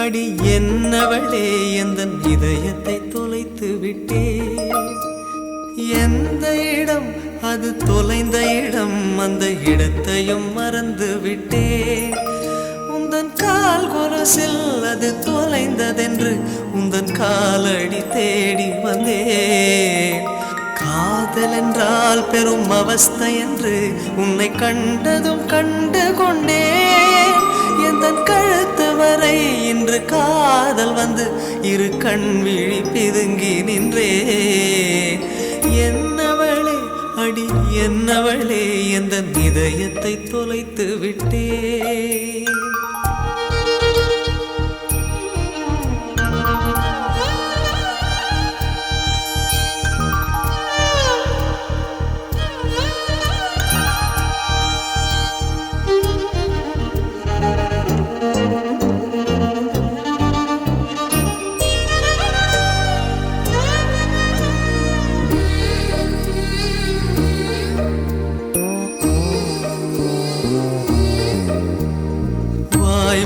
அடி என்னவளே எந்தன் இதயத்தை தொலைத்து விட்டே. எந்த இடம் அது தொலைந்த இடம், அந்த இடத்தையும் மறந்து விட்டே. உந்தன் கால் கொலுசில் அது தொலைந்ததென்று உந்தன் காலடி தேடி வந்தேன். காதல் என்றால் பெரும் அவஸ்தை என்று உன்னை கண்டதும் கண்டு கொண்டேன். எந்தன் கழுத்து வரை இன்று காதல் வந்து இரு கண் விழி பிதுங்கி நின்றேன். என்னவளே அடி என்னவளே எந்தன் இதயத்தை தொலைத்து விட்டேன்.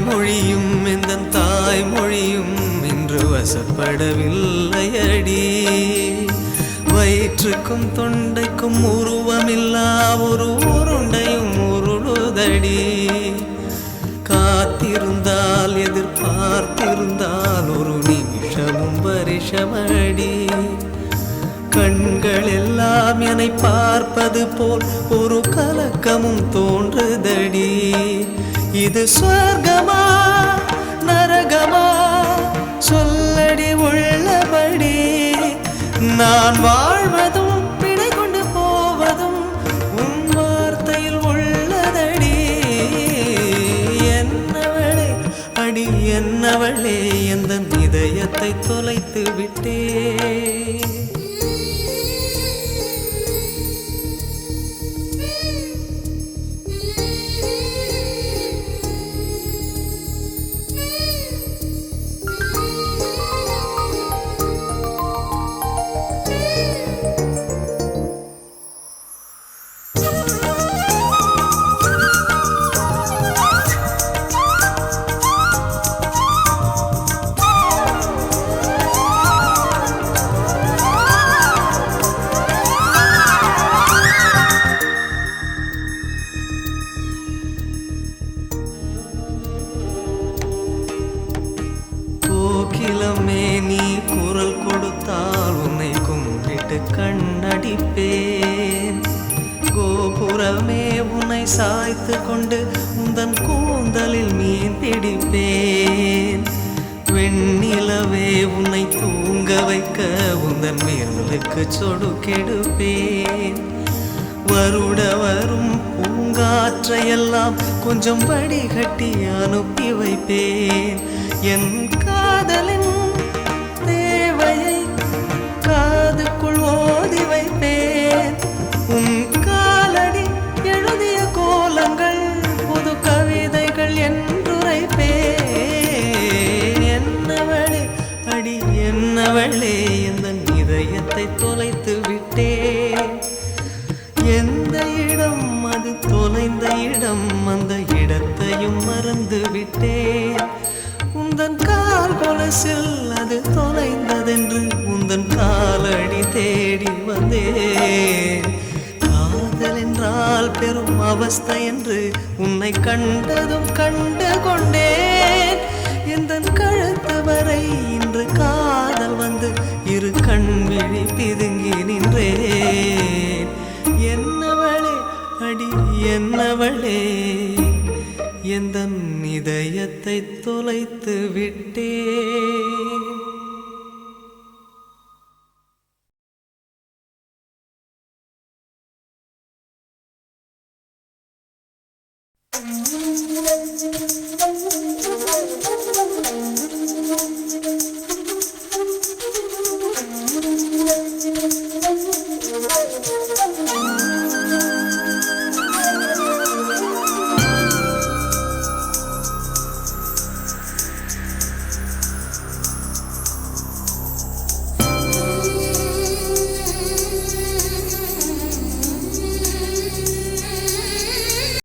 மொழியும் எந்தன் தாய்மொழியும் இன்று வசப்படவில்லையடி. வயிற்றுக்கும் தொண்டைக்கும் உருவமில்லா ஒரு உருண்டையும் உருளுதடி. காத்திருந்தால் எதிர்பார்த்திருந்தால் ஒரு நிமிஷமும் வருஷமடி. கண்கள் எல்லாம் என்னை பார்ப்பது போல் ஒரு கலக்கமும் தோன்றுதடி. இது சொர்க்கமா நரகமா சொல்லடி உள்ளபடி. நான் வாழ்வதும் பிழை கொண்டு போவதும் உன் வார்த்தையில் உள்ளதடி. என்னவளே அடி என்னவளே எந்தன் இதயத்தை தொலைத்து விட்டே. கோகிலமே நீ குரல் கொடுத்தால் உன்னை கும்பிட்டு கண்ணடிப்பேன். கோபுரமே உன்னை சாய்த்து கொண்டு உந்தன் கூந்தலில் மீன் பிடிப்பேன். வெண்ணிலவே உன்னை தூங்க வைக்க உந்தன் விரலுக்கு சொடுக்கெடுப்பேன். வருட வரும் பூங்காற்றையெல்லாம் கொஞ்சம் வடிகட்டி அனுப்பி வைப்பேன். என் காதலின் தேவையை காதுக்குள் ஓதி வைப்பேன். உன் காலடி எழுதிய கோலங்கள் புது கவிதைகள் என்றுரைப்பேன். என்னவளே அடி என்னவளே எந்தன் இதயத்தை தொலைத்து விட்டேன். எந்த இடம் அது தொலைந்த இடம், அந்த இடத்தையும் மறந்து விட்டேன். உந்தன் கால் கொலுசில் அது தொலைந்ததென்று உந்தன் காலடி தேடி வந்தேன். காதல் என்றால் பெரும் அவஸ்தை என்று உன்னை கண்டதும் கண்டு கொண்டேன். எந்தன் கழுத்து வரை இன்று காதல் வந்து இரு கண் விழி பிதுங்கி நின்றேன். என்னவளே அடி என்னவளே எந்தன் இதயத்தை தொலைத்து விட்டேன்.